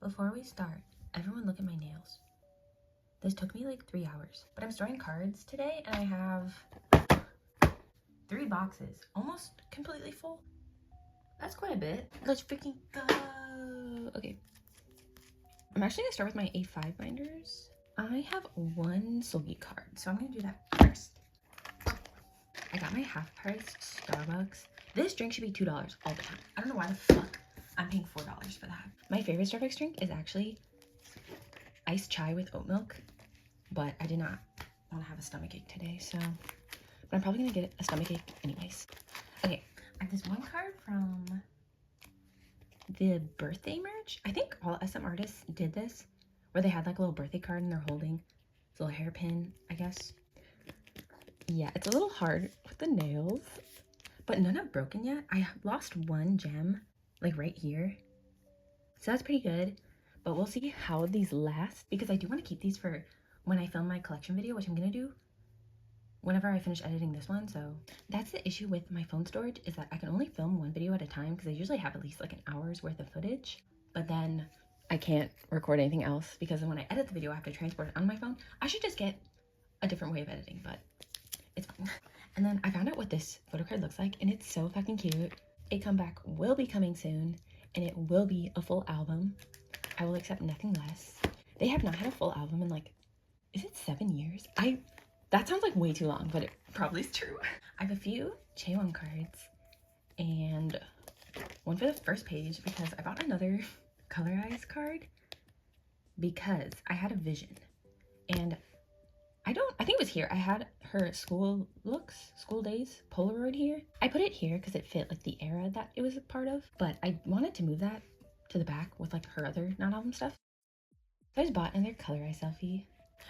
Before we start, everyone look at my nails. This took me like 3 hours, but I'm storing cards today and I have 3 boxes, almost completely full. That's quite a bit. Let's freaking go. Okay. I'm actually gonna start with my A5 binders. I have 1 sowwy card, so I'm gonna do that first. I got my half-priced Starbucks. This drink should be $2 all the time. I don't know why the fuck I'm paying $4 for that. My favorite Starbucks drink is actually iced chai with oat milk, but I did not want to have a stomachache today, so but I'm probably gonna get a stomachache anyways. Okay, I have this one card from the birthday merch. I think all SM artists did this, where they had like a little birthday card and they're holding this little hairpin, I guess. Yeah, it's a little hard with the nails, but none have broken yet. I lost 1 gem, like right here. So that's pretty good, but we'll see how these last, because I do want to keep these for when I film my collection video, which I'm gonna do whenever I finish editing this one. So that's the issue with my phone storage, is that I can only film 1 video at a time because I usually have at least like an hour's worth of footage, but then I can't record anything else because when I edit the video I have to transport it on my phone. I should just get a different way of editing, but it's fine. And then I found out what this photocard looks like and it's so fucking cute. A comeback will be coming soon and it will be a full album. I will accept nothing less. They have not had a full album in like, is it 7 years? That sounds like way too long, but it probably is true. I have a few taeyong cards and one for the first page because I bought another colorized card because I had a vision and I think it was here. I had her school days Polaroid here. I put it here because it fit like the era that it was a part of, but I wanted to move that to the back with like her other non-album stuff. So I just bought another colorized selfie.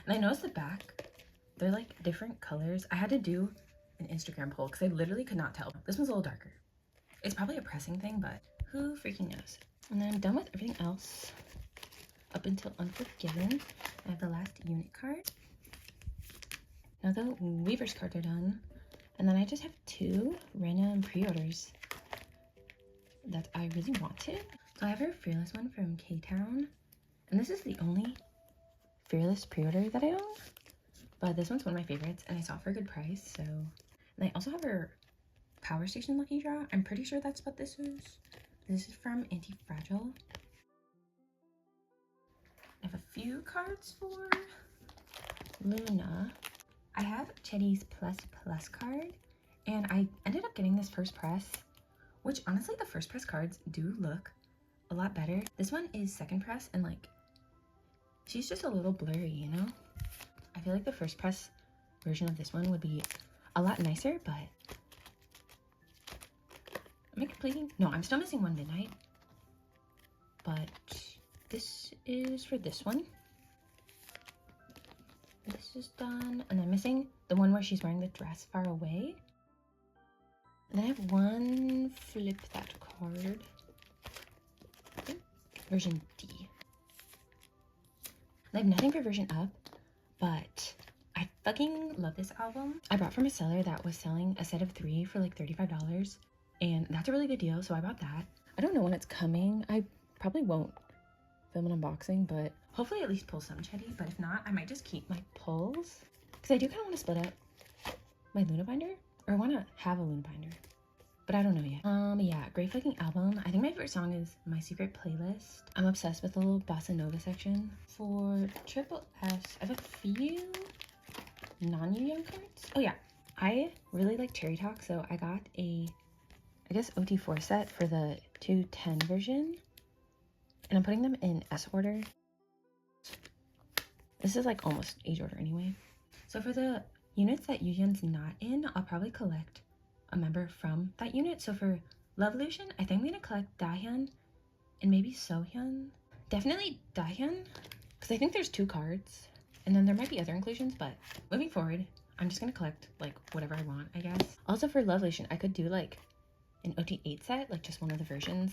And I noticed the back, they're like different colors. I had to do an Instagram poll because I literally could not tell. This one's a little darker. It's probably a pressing thing, but who freaking knows? And then I'm done with everything else up until Unforgiven. I have the last unit card. Now the Weavers cards are done. And then I just have 2 random pre-orders that I really wanted. So I have her Fearless one from K-Town. And this is the only Fearless pre-order that I own. But this one's one of my favorites and I saw it for a good price, so. And I also have her Power Station Lucky Draw. I'm pretty sure that's what this is. This is from Anti-Fragile. I have a few cards for Loona. I have Chetty's Plus card, and I ended up getting this first press, which honestly the first press cards do look a lot better. This one is second press, and like, she's just a little blurry, you know? I feel like the first press version of this one would be a lot nicer, but am I completing? No, I'm still missing one Midnight, but this is for this one. This is done, and I'm missing the one where she's wearing the dress Far Away. And then I have one Flip That card, I think version D. And I have nothing for version Up, but I fucking love this album. I bought from a seller that was selling a set of 3 for like $35, and that's a really good deal, so I bought that. I don't know when it's coming. I probably won't film an unboxing, but hopefully at least pull some Chetty, but if not, I might just keep my pulls because I do kind of want to split up my Loona binder, or I want to have a Loona binder, but I don't know yet. Yeah, great fucking album. I think my favorite song is My Secret Playlist. I'm obsessed with the little bossa nova section. For Triple S, I have a few non-Yu cards. Oh yeah, I really like Cherry Talk, so I got a, I guess, OT4 set for the 210 version. And I'm putting them in S order. This is like almost age order anyway. So for the units that Yuhyun's not in, I'll probably collect a member from that unit. So for Lovelution, I think I'm gonna collect Dahyun and maybe Sohyun. Definitely Dahyun, because I think there's 2 cards. And then there might be other inclusions, but moving forward, I'm just gonna collect like whatever I want, I guess. Also for Lovelution, I could do like an OT8 set, like just one of the versions.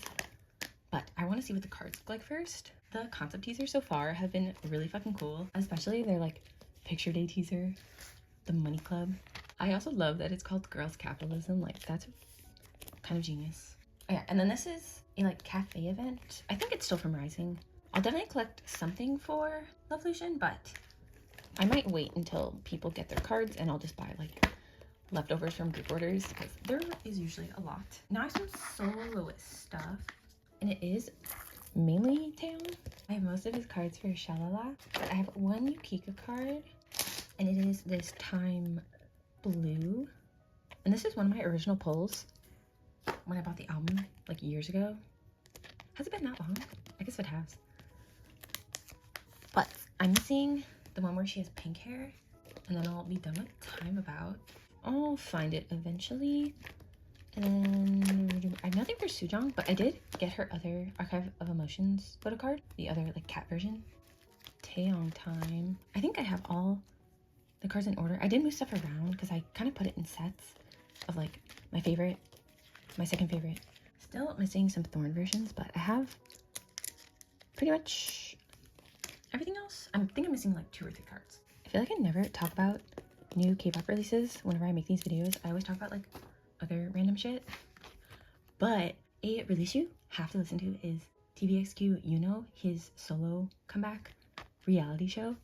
But I want to see what the cards look like first. The concept teasers so far have been really fucking cool, especially their like picture day teaser, the Money Club. I also love that it's called Girls Capitalism. Like, that's kind of genius. Oh yeah, and then this is a like cafe event. I think it's still from Rising. I'll definitely collect something for Love Lucian, but I might wait until people get their cards and I'll just buy like leftovers from group orders because there is usually a lot. Now I have some soloist stuff, and it is mainly taeyong. I have most of his cards for Shalala, but I have one Yukika card, and it is this time blue. And this is one of my original pulls when I bought the album like years ago. Has it been that long? I guess it has. But I'm missing the one where she has pink hair, and then I'll be done with Time About. I'll find it eventually. And then I have nothing for Sujong, but I did get her other Archive of Emotions photocard, the other like cat version. Taeyong Time. I think I have all the cards in order. I did move stuff around because I kind of put it in sets of like my favorite, my second favorite. Still missing some Thorn versions, but I have pretty much everything else. I think I'm missing like 2 or 3 cards. I feel like I never talk about new K-pop releases whenever I make these videos. I always talk about like other random shit. But a release you have to listen to is TVXQ, his solo comeback reality show.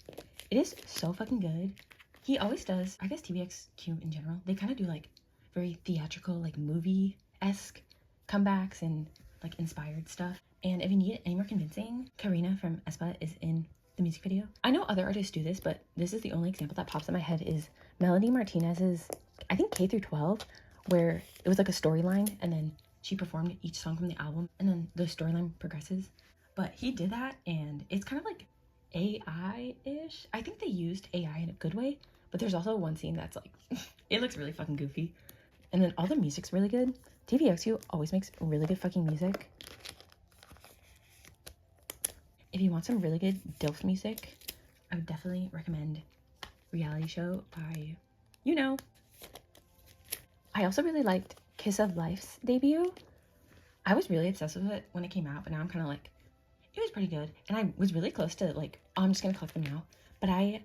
It is so fucking good. He always does, I guess TVXQ in general, they kind of do like very theatrical, like movie-esque comebacks and like inspired stuff. And if you need it any more convincing, Karina from aespa is in the music video. I know other artists do this, but this is the only example that pops in my head is Melody Martinez's, I think K through 12, where it was like a storyline and then she performed each song from the album and then the storyline progresses. But he did that and it's kind of like AI-ish. I think they used AI in a good way, but there's also one scene that's like, it looks really fucking goofy. And then all the music's really good. TVXQ always makes really good fucking music. If you want some really good DILF music, I would definitely recommend Reality Show by, I also really liked Kiss of Life's debut. I was really obsessed with it when it came out, but now I'm kind of like, it was pretty good. And I was really close to like, oh, I'm just gonna collect them now. But I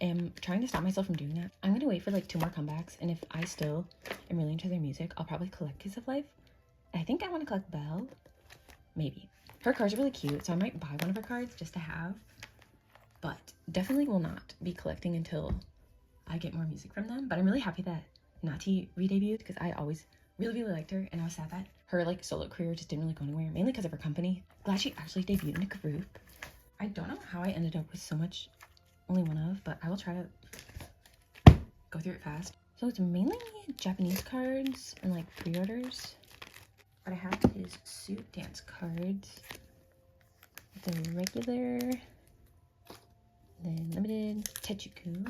am trying to stop myself from doing that. I'm gonna wait for like 2 more comebacks, and if I still am really into their music, I'll probably collect Kiss of Life. I think I want to collect Belle, maybe. Her cards are really cute, so I might buy one of her cards just to have, but definitely will not be collecting until I get more music from them. But I'm really happy that Nati re-debuted because I always really liked her, and I was sad that her like solo career just didn't really go anywhere, mainly because of her company. Glad she actually debuted in a group. I don't know how I ended up with so much onlyoneof, but I will try to go through it fast. So it's mainly Japanese cards and like pre-orders. But I have his suit dance cards, the regular, then limited Techuku.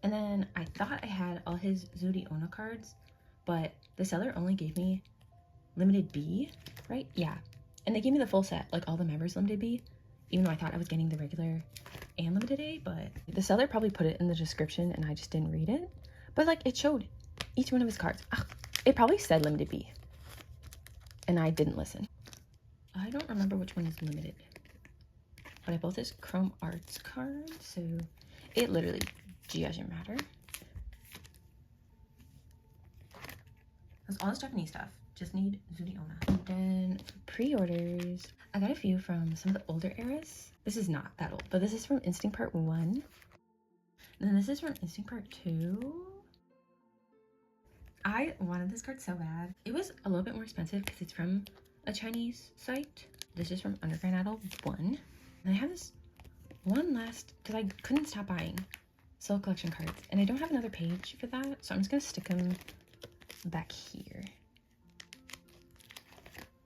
And then I thought I had all his Zuri Onna cards, but the seller only gave me limited B, right? Yeah. And they gave me the full set, like all the members limited B, even though I thought I was getting the regular and limited A, but the seller probably put it in the description and I just didn't read it. But like it showed each one of his cards. It probably said limited B, and I didn't listen. I don't remember which one is limited, but I bought this Chrome Arts card, so it literally doesn't matter. That's all this Japanese stuff. Just need Zuri Onna. And then for pre-orders, I got a few from some of the older eras. This is not that old, but this is from Instinct Part 1. And then this is from Instinct Part 2. I wanted this card so bad. It was a little bit more expensive because it's from a Chinese site. This is from Underground Idol 1. And I have this one last, because I couldn't stop buying Soul Collection cards. And I don't have another page for that, so I'm just going to stick them back here.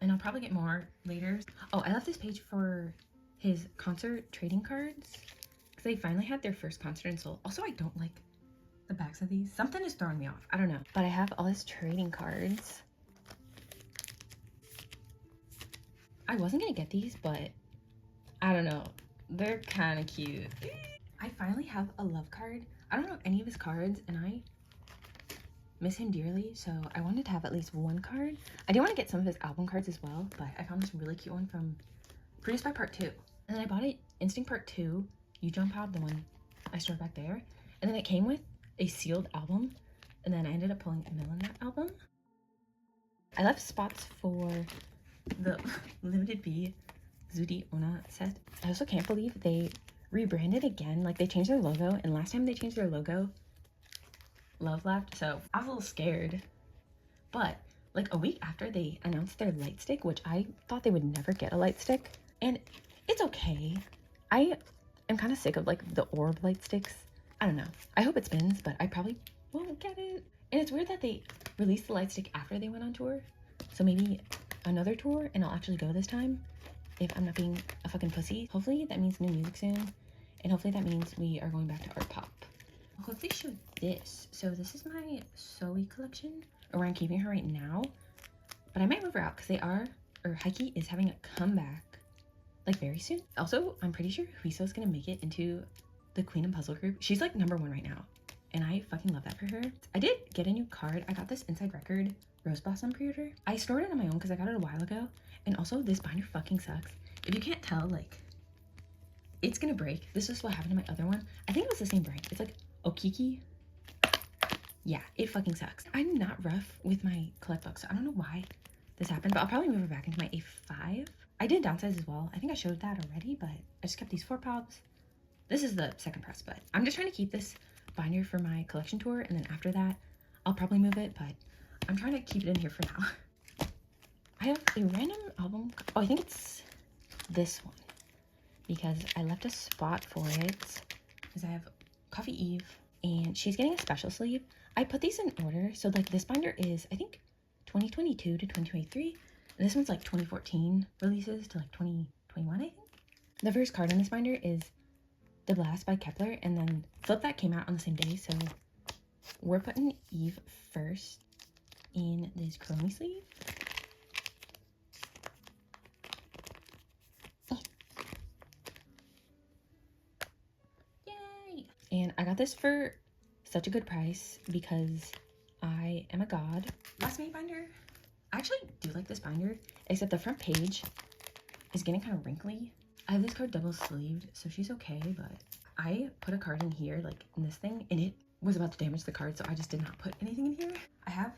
And I'll probably get more later. Oh, I left this page for his concert trading cards because they finally had their first concert in Seoul. Also, I don't like the backs of these. Something is throwing me off. I don't know. But I have all his trading cards. I wasn't gonna get these, but I don't know. They're kind of cute. I finally have a love card. I don't know any of his cards, and I miss him dearly, so I wanted to have at least one card. I do want to get some of his album cards as well, but I found this really cute one from Produced by Part 2. And then I bought it Instinct Part 2, yuppp, the one I stored back there. And then it came with a sealed album, and then I ended up pulling a Mill in that album. I left spots for the limited B Zudi Ona set. I also can't believe they rebranded again. Like, they changed their logo, and last time they changed their logo, love left. So I was a little scared. But like a week after they announced their light stick, which I thought they would never get a light stick, and it's okay. I am kind of sick of like the orb light sticks. I don't know. I hope it spins, but I probably won't get it. And it's weird that they released the light stick after they went on tour. So maybe another tour and I'll actually go this time if I'm not being a fucking pussy. Hopefully that means new music soon. And hopefully that means we are going back to art pop. I'll quickly show this. So this is my Sowwy collection, or where I'm keeping her right now. But I might move her out because heyyyy is having a comeback like very soon. Also, I'm pretty sure heyyyy is gonna make it into the Queen and Puzzle group. She's like #1 right now. And I fucking love that for her. I did get a new card. I got this Inside Record Rose Blossom pre-order. I stored it on my own because I got it a while ago. And also this binder fucking sucks. If you can't tell, like, it's gonna break. This is what happened to my other one. I think it was the same brand. It's like okiki. Yeah, it fucking sucks. I'm not rough with my collect book, so I don't know why this happened, but I'll probably move it back into my A5. I did downsize as well. I think I showed that already, but I just kept these 4 pobs. This is the second press, but I'm just trying to keep this binder for my collection tour, and then after that, I'll probably move it, but I'm trying to keep it in here for now. I have a random album. Oh, I think it's this one, because I left a spot for it, because I have Coffee Eve, and she's getting a special sleeve. I put these in order, so like this binder is, I think, 2022 to 2023, and this one's like 2014 releases to like 2021, I think. The first card in this binder is The Blast by Kepler, and then Flip That came out on the same day, so we're putting Eve first in this chromey sleeve. Yay! And I got this for such a good price because I am a god. Last mini binder. I actually do like this binder, except the front page is getting kind of wrinkly. I have this card double sleeved, so she's okay, but I put a card in here, like in this thing, and it was about to damage the card, so I just did not put anything in here. I have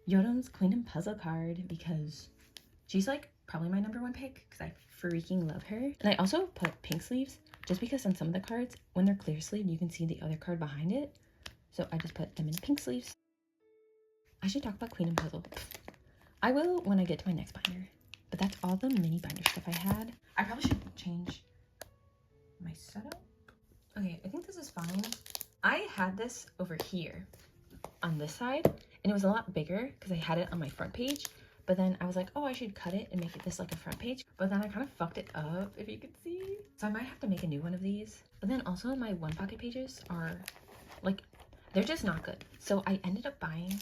Yodom's Queen and Puzzle card because she's like probably my #1 pick because I freaking love her. And I also put pink sleeves just because on some of the cards, when they're clear sleeved, you can see the other card behind it. So I just put them in pink sleeves. I should talk about Queen and Puzzle. I will when I get to my next binder. But that's all the mini binder stuff I had. I probably should change my setup. Okay, I think this is fine. I had this over here on this side, and it was a lot bigger because I had it on my front page. But then I was like, oh, I should cut it and make it this like a front page. But then I kind of fucked it up, if you could see. So I might have to make a new one of these. But then also my one pocket pages are like, they're just not good. So I ended up buying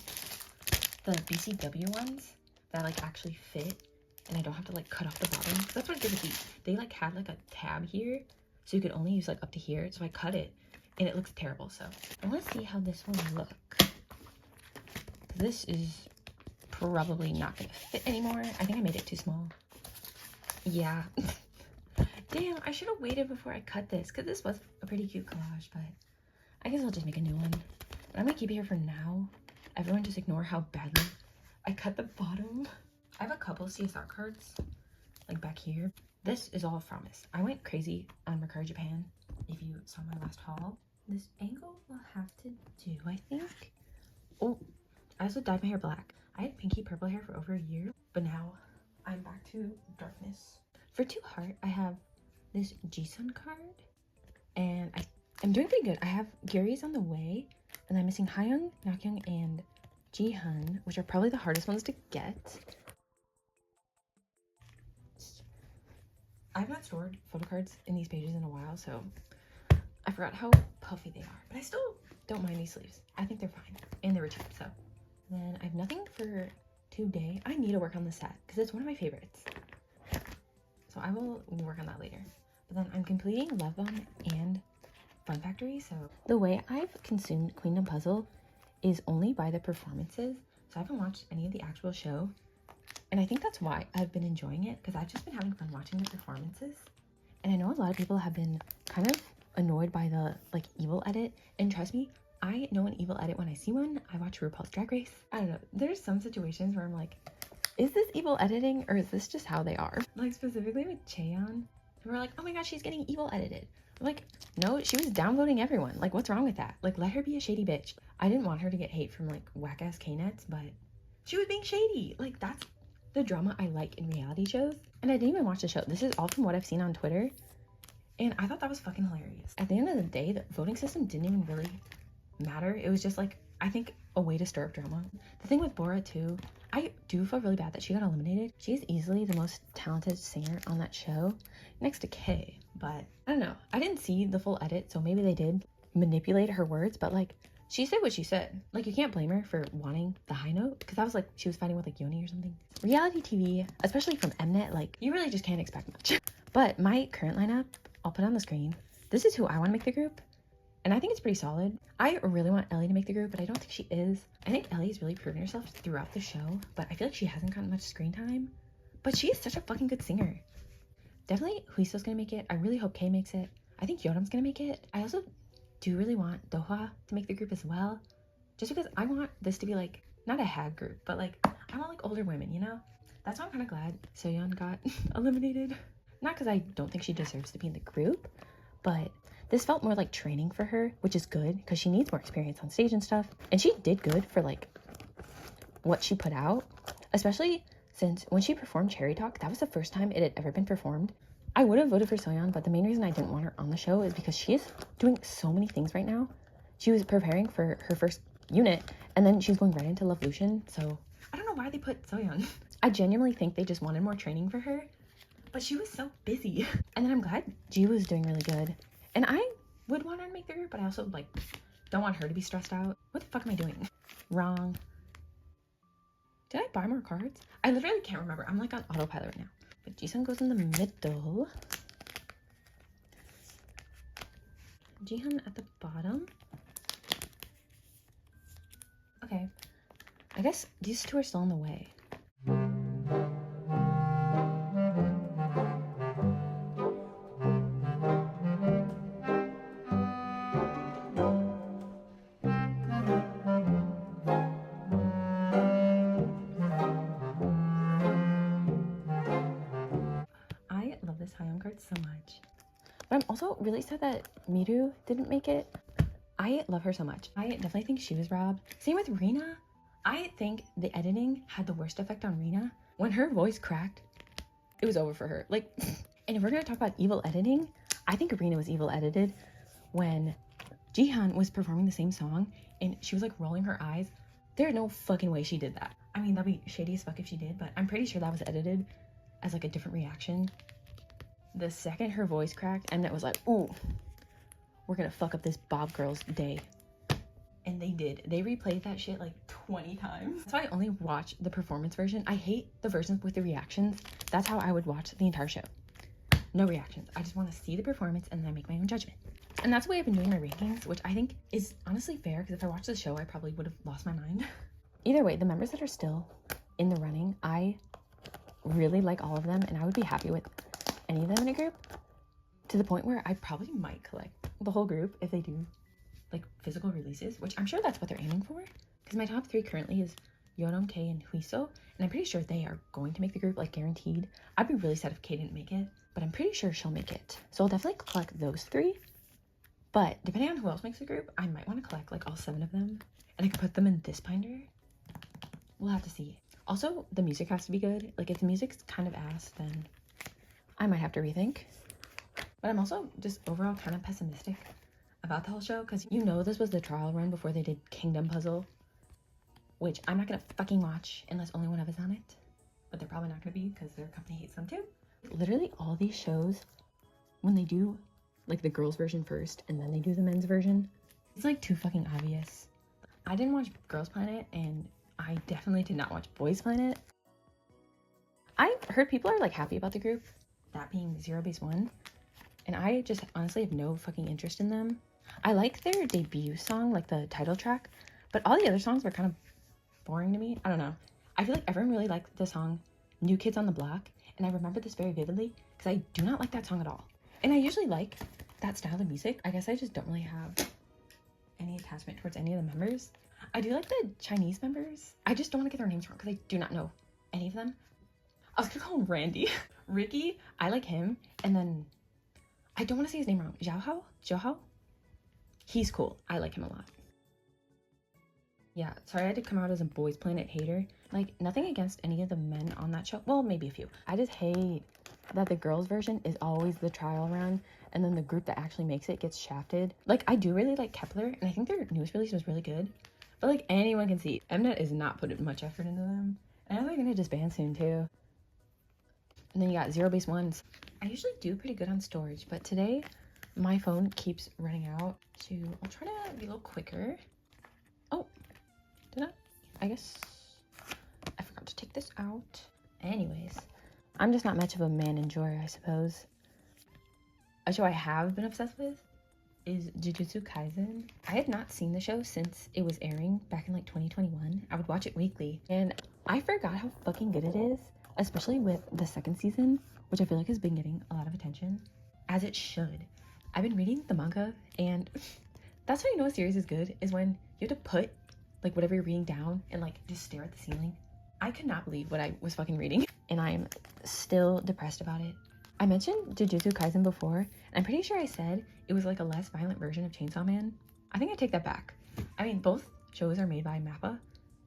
the BCW ones that like actually fit, and I don't have to like cut off the bottom. That's what I did with these. They like had like a tab here, so you could only use like up to here. So I cut it, and it looks terrible. So I want to see how this will look. This is probably not gonna fit anymore. I think I made it too small. Yeah. Damn, I should have waited before I cut this, because this was a pretty cute collage, but I guess I'll just make a new one. But I'm gonna keep it here for now. Everyone just ignore how badly I cut the bottom. I have a couple CSR cards, like back here. This is all fromis. I went crazy on Mercari Japan, if you saw my last haul. This angle will have to do, I think. Oh, I also dyed my hair black. I had pinky purple hair for over a year, but now I'm back to darkness. For 2 heart, I have this Jisun card, and I'm doing pretty good. I have Gary's on the way, and I'm missing Hayoung, Nakyung, and Jihan, which are probably the hardest ones to get. I've not stored photocards in these pages in a while, so I forgot how puffy they are, but I still don't mind these sleeves. I think they're fine, and they were cheap, so. Then I have nothing for today. I need to work on the set because it's one of my favorites, so I will work on that later. But then I'm completing Love Bomb and Fun Factory. So the way I've consumed Queendom Puzzle is only by the performances, so I haven't watched any of the actual show, and I think that's why I've been enjoying it, because I've just been having fun watching the performances. And I know a lot of people have been kind of annoyed by the like evil edit, and trust me, I know an evil edit when I see one. I watch RuPaul's Drag Race. I don't know, there's some situations where I'm like, Is this evil editing or is this just how they are? Like specifically with Taeyong, we're like, oh my god, she's getting evil edited. Like, no, she was downvoting everyone. Like, what's wrong with that? Like, let her be a shady bitch. I didn't want her to get hate from like whack-ass K-nets, but she was being shady. Like, that's the drama I like in reality shows. And I didn't even watch the show. This is all from what I've seen on Twitter. And I thought that was fucking hilarious. At the end of the day, the voting system didn't even really matter. It was just like, I think, a way to stir up drama. The thing with Bora too, I do feel really bad that she got eliminated. She's easily the most talented singer on that show, next to Kay. But I don't know. I didn't see the full edit, so maybe they did manipulate her words, but like, she said what she said. Like, you can't blame her for wanting the high note, because that was like, she was fighting with like Yoni or something. Reality TV, especially from Mnet, like, you really just can't expect much. But my current lineup, I'll put it on the screen. This is who I want to make the group. And I think it's pretty solid. I really want Ellie to make the group, but I don't think she is. I think Ellie's really proven herself throughout the show, but I feel like she hasn't gotten much screen time. But she is such a fucking good singer. Definitely Huiso's gonna make it. I really hope Kay makes it. I think Yoram's gonna make it. I also do really want Dohwa to make the group as well. Just because I want this to be like, not a hag group, but like, I want like older women, you know? That's why I'm kind of glad Soyeon got eliminated. Not because I don't think she deserves to be in the group, but this felt more like training for her, which is good because she needs more experience on stage and stuff. And she did good for like what she put out, especially since when she performed Cherry Talk, that was the first time it had ever been performed. I would have voted for Soyeon, but the main reason I didn't want her on the show is because she is doing so many things right now. She was preparing for her first unit, and then she's going right into Love Lucian, so I don't know why they put Soyeon. I genuinely think they just wanted more training for her, but she was so busy. And then I'm glad Ji was doing really good. And I would want her to make the group, but I also like don't want her to be stressed out. What the fuck am I doing? Wrong. Did I buy more cards? I literally can't remember. I'm like on autopilot right now. But Jisun goes in the middle. Jihan at the bottom. Okay. I guess these two are still in the way. I love this taeyong card so much. But I'm also really sad that Miru didn't make it. I love her so much. I definitely think she was robbed. Same with Rina. I think the editing had the worst effect on Rina. When her voice cracked, it was over for her. Like, and if we're gonna talk about evil editing, I think Rina was evil edited when Jihan was performing the same song and she was like rolling her eyes. There's no fucking way she did that. I mean, that'd be shady as fuck if she did, but I'm pretty sure that was edited as like a different reaction. The second her voice cracked, Mnet was like, ooh, we're gonna fuck up this Bob girl's day. And they did. They replayed that shit like 20 times. That's why I only watch the performance version. I hate the versions with the reactions. That's how I would watch the entire show. No reactions. I just want to see the performance and then I make my own judgment. And that's the way I've been doing my rankings, which I think is honestly fair, because if I watched the show, I probably would have lost my mind. Either way, the members that are still in the running, I really like all of them, and I would be happy with any of them in a group, to the point where I probably might collect the whole group if they do like physical releases, which I'm sure that's what they're aiming for, because my top 3 currently is Yoram, Kay, and Huiso, and I'm pretty sure they are going to make the group, like guaranteed. I'd be really sad if Kay didn't make it, but I'm pretty sure she'll make it. So I'll definitely collect those 3, but depending on who else makes the group, I might want to collect like all 7 of them, and I can put them in this binder. We'll have to see. Also, the music has to be good. Like, if the music's kind of ass, then I might have to rethink. But I'm also just overall kind of pessimistic about the whole show, because you know this was the trial run before they did Kingdom Puzzle, which I'm not gonna fucking watch unless only one of us on it. But they're probably not gonna be, because their company hates them too. Literally all these shows, when they do like the girls version first and then they do the men's version, it's like too fucking obvious. I didn't watch Girls Planet, and I definitely did not watch Boys Planet. I heard people are like happy about the group, that being Zero Base 1, and I just honestly have no fucking interest in them. I like their debut song, like the title track, but all the other songs were kind of boring to me. I don't know. I feel like everyone really liked the song New Kids on the Block, and I remember this very vividly because I do not like that song at all. And I usually like that style of music. I guess I just don't really have any attachment towards any of the members. I do like the Chinese members. I just don't want to get their names wrong because I do not know any of them. I was gonna call him Randy. Ricky, I like him. And then, I don't want to say his name wrong. Joho? He's cool. I like him a lot. Yeah, sorry I had to come out as a Boys Planet hater. Like, nothing against any of the men on that show. Well, maybe a few. I just hate that the girls' version is always the trial run, and then the group that actually makes it gets shafted. Like, I do really like Kepler, and I think their newest release was really good. But, like, anyone can see, Mnet is not putting much effort into them. And I know they're gonna disband soon, too. And then you got zero-base ones. I usually do pretty good on storage, but today, my phone keeps running out. So, I'll try to be a little quicker. Oh, did I guess I forgot to take this out. Anyways, I'm just not much of a man enjoyer, I suppose. A show I have been obsessed with is Jujutsu Kaisen. I had not seen the show since it was airing back in like 2021. I would watch it weekly, and I forgot how fucking good it is, especially with the second season, which I feel like has been getting a lot of attention, as it should. I've been reading the manga, and that's how you know a series is good, is when you have to put like whatever you're reading down and like just stare at the ceiling. I could not believe what I was fucking reading, and I'm still depressed about it. I mentioned Jujutsu Kaisen before, and I'm pretty sure I said it was like a less violent version of Chainsaw Man. I think I take that back. I mean, both shows are made by MAPPA,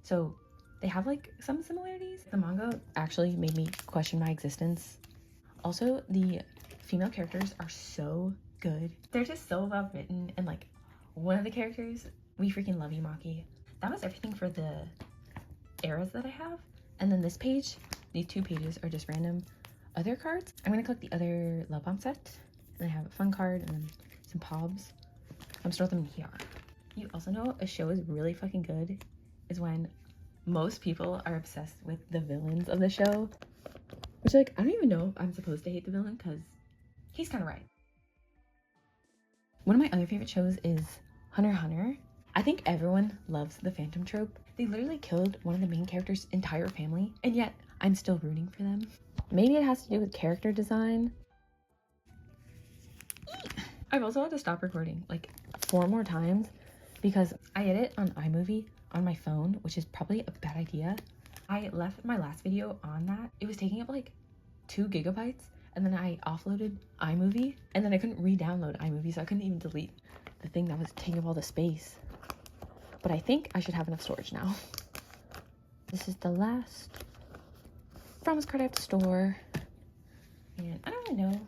so they have like some similarities. The manga actually made me question my existence. Also, the female characters are so good. They're just so well written, and like one of the characters, we freaking love you, Maki. That was everything for the eras that I have. And then this page, these two pages are just random other cards. I'm gonna collect the other Love Bomb set. And I have a fun card and then some pobs. I'm gonna store them in here. You also know a show is really fucking good is when most people are obsessed with the villains of the show. Which, like, I don't even know if I'm supposed to hate the villain because he's kind of right. One of my other favorite shows is Hunter x Hunter. I think everyone loves the Phantom trope. They literally killed one of the main character's entire family, and yet I'm still rooting for them. Maybe it has to do with character design. I've also had to stop recording like 4 more times because I edit on iMovie on my phone, which is probably a bad idea. I left my last video on that. It was taking up like 2 gigabytes, and then I offloaded iMovie, and then I couldn't re-download iMovie, so I couldn't even delete the thing that was taking up all the space. But I think I should have enough storage now. This is the last promise card I have to store. And I don't really know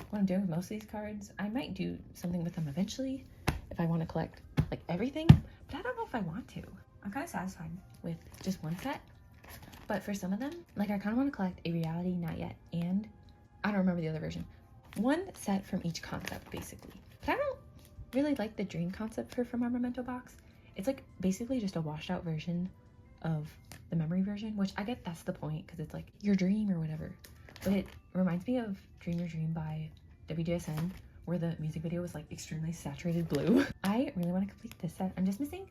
what I'm doing with most of these cards. I might do something with them eventually if I want to collect like everything, but I don't know if I want to. I'm kind of satisfied with just one set. But for some of them, like I kind of want to collect a reality, not yet, and I don't remember the other version. One set from each concept, basically. But I don't really like the dream concept from our Memento box. It's like basically just a washed out version of the memory version, which I get that's the point because it's like your dream or whatever. But it reminds me of Dream Your Dream by WJSN, where the music video was like extremely saturated blue. I really want to complete this set. I'm just missing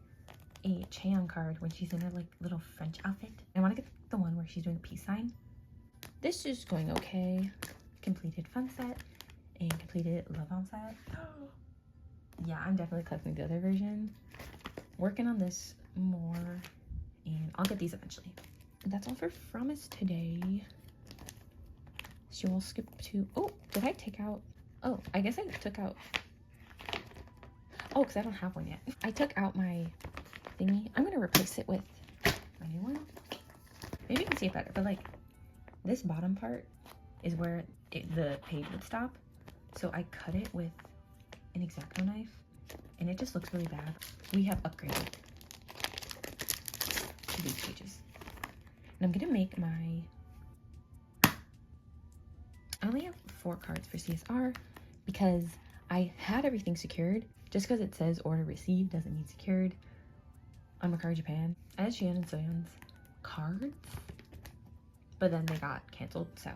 a Taeyong card when she's in her like little French outfit. I want to get the one where she's doing a peace sign. This is going okay. Completed fun set and completed love on set. Yeah, I'm definitely collecting the other version. Working on this more, and I'll get these eventually. That's all for Fromis today. So we'll skip to, oh, did I take out, oh, I guess I took out, oh, because I don't have one yet. I took out my thingy. I'm gonna replace it with my new one. Maybe you can see it better, but like this bottom part is where the page would stop. So I cut it with an X-Acto knife, and it just looks really bad. We have upgraded to these pages. And I'm gonna make my, I only have 4 cards for CSR because I had everything secured. Just because it says order received doesn't mean secured. On Mercari Japan, I had Shion and Soyeon's cards, but then they got canceled, so.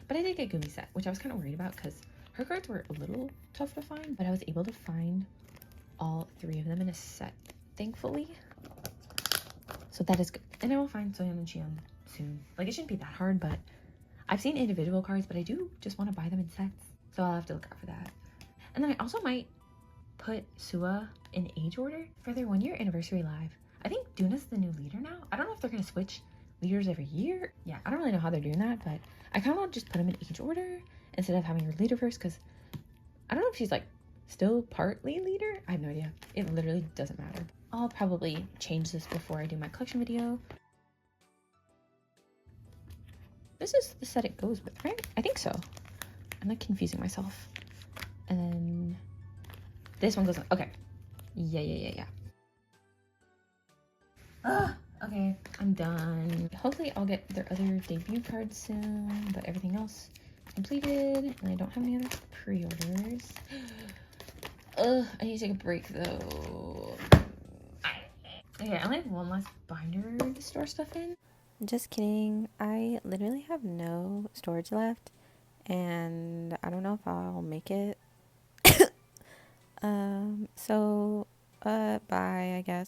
But I did get Gumi set, which I was kind of worried about because her cards were a little tough to find, but I was able to find all 3 of them in a set, thankfully. So that is good. And I will find Soyeon and Shion soon. Like, it shouldn't be that hard, but I've seen individual cards, but I do just want to buy them in sets. So I'll have to look out for that. And then I also might put Sowwy in age order for their 1-year anniversary live. I think Duna's the new leader now. I don't know if they're going to switch leaders every year. Yeah, I don't really know how they're doing that, but I kind of want to just put them in each order instead of having her leader first, because I don't know if she's like still partly leader. I have no idea. It literally doesn't matter. I'll probably change this before I do my collection video. This is the set it goes with, right? I think so. I'm like confusing myself. And then this one goes on. Okay. Yeah. Okay, I'm done. Hopefully I'll get their other debut cards soon, but everything else completed, and I don't have any other pre-orders. I need to take a break though. Okay, I only have one last binder to store stuff in. Just kidding. I literally have no storage left, and I don't know if I'll make it. Bye, I guess.